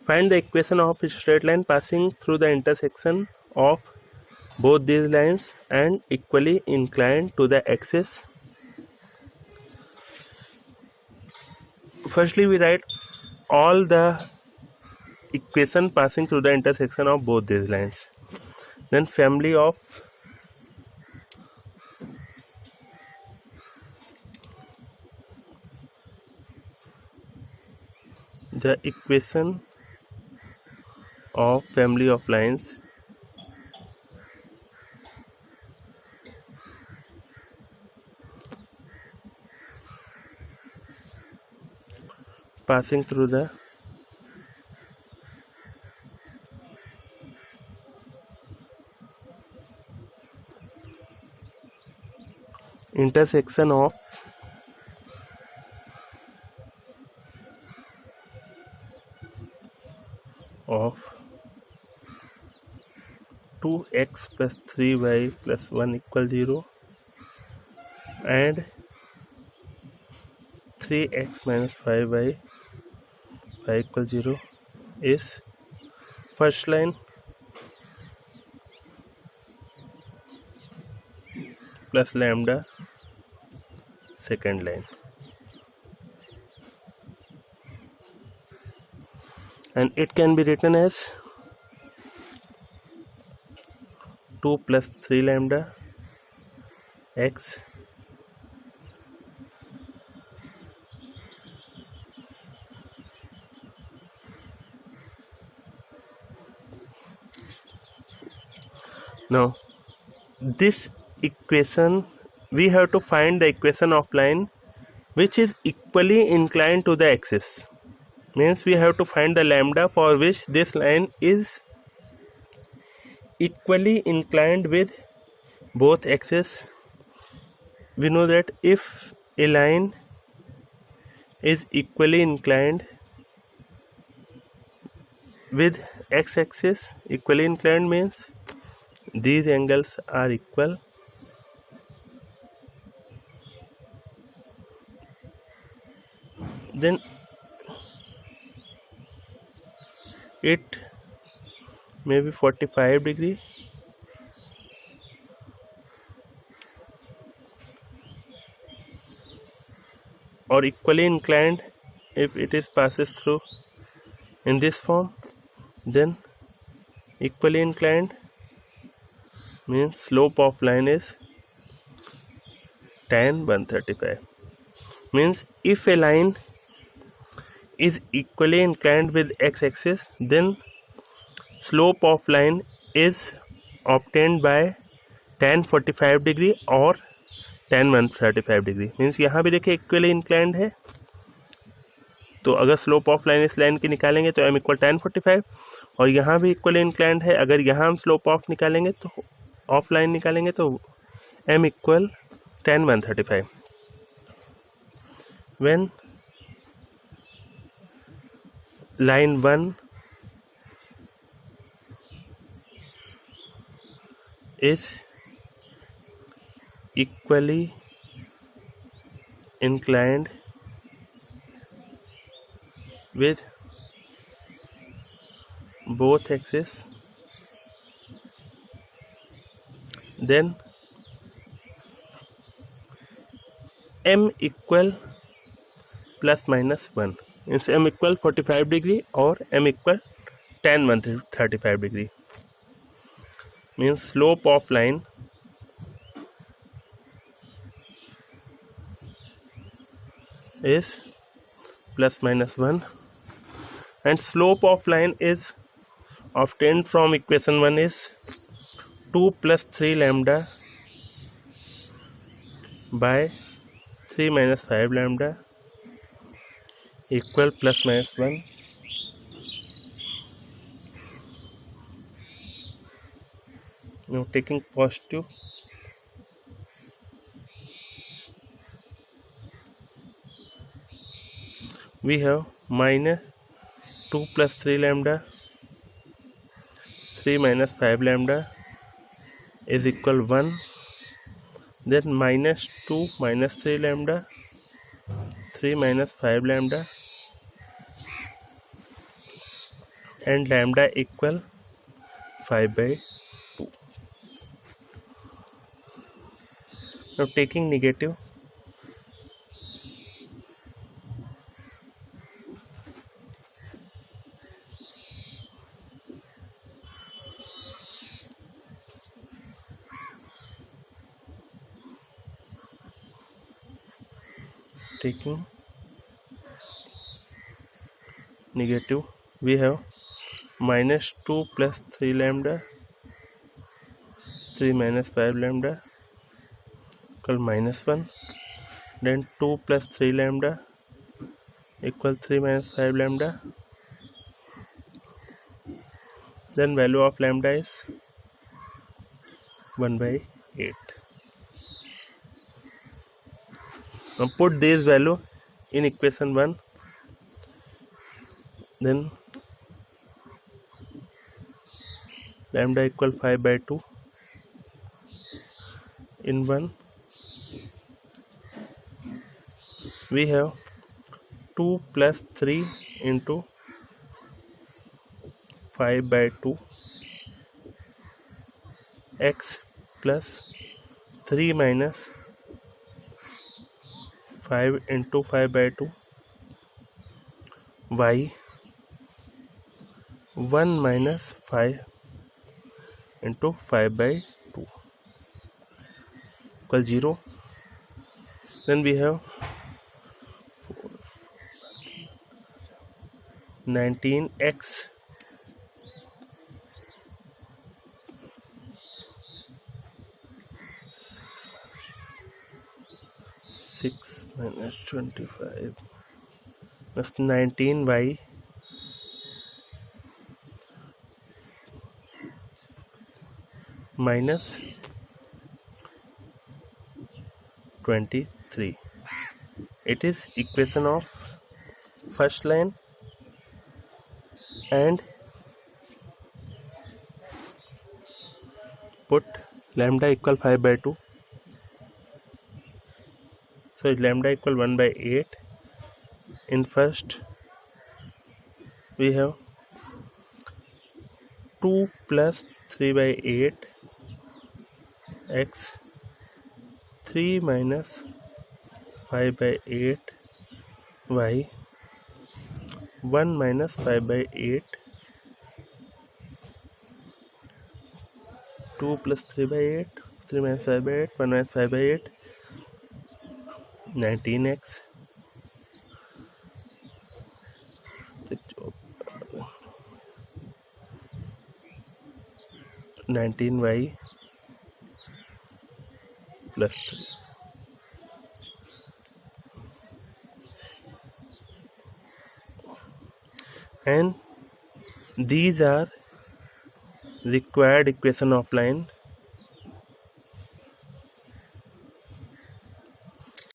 Find the equation of a straight line passing through the intersection of both these lines and equally inclined to the axis. Firstly, we write all the equation passing through the intersection of both these lines. Then family of the equation of family of lines passing through the intersection of of 2x plus 3y plus 1 equal 0 and 3x minus 5y y equal 0 is first line plus lambda second line, and it can be written as 2 plus 3 lambda x now this equation, we have to find the equation of line which is equally inclined to the axis. Means we have to find the lambda for which this line is equally inclined with both axes. We know that if a line is equally inclined with x-axis, equally inclined means these angles are equal, then it may be 45 degree or equally inclined if it is passes through in this form. Then equally inclined means slope of line is tan 135. Means if a line is equally inclined with x-axis, then slope of line is obtained by tan 45 degree or tan 135 degree. Means यहाँ भी देखिए equally inclined है, तो अगर slope of line इस line की निकालेंगे तो m इक्वल tan 45, और यहाँ भी इक्वली इंक्लाइंड है, अगर यहाँ हम स्लोप ऑफ निकालेंगे तो ऑफ लाइन निकालेंगे तो m equal tan 135. When line 1 is equally inclined with both axes, then m equal plus minus 1 means m equal 45 degree or m equal tan 135 degree. Means slope of line is plus minus 1, and slope of line is obtained from equation 1 is 2 plus 3 lambda by 3 minus 5 lambda equal plus minus 1. Now taking positive, we have minus 2 plus 3 lambda 3 minus 5 lambda is equal 1, then minus 2 minus 3 lambda 3 minus 5 lambda and lambda equal 5/2. Now taking negative, we have minus 2 plus 3 lambda, 3 minus 5 lambda equal minus 1. Then 2 plus 3 lambda equal 3 minus 5 lambda. Then value of lambda is 1/8. Now put this value in equation 1. Then lambda equal 5/2 in 1. We have 2 plus 3 into 5/2 x plus 3 minus 5 into 5/2 y 1 minus 5 into 5/2 equal 0. Then we have 19x 6 minus 25 plus 19y minus 23. It is equation of first line, and put lambda equal 5/2. So lambda equal 1/8. In first we have 2 plus 3/8 x 3 minus 5/8 y 1 minus 5/8. 2 plus 3/8, 3 minus 5/8, 1 minus 5/8, 19x 19y plus 3. And these are required equation of line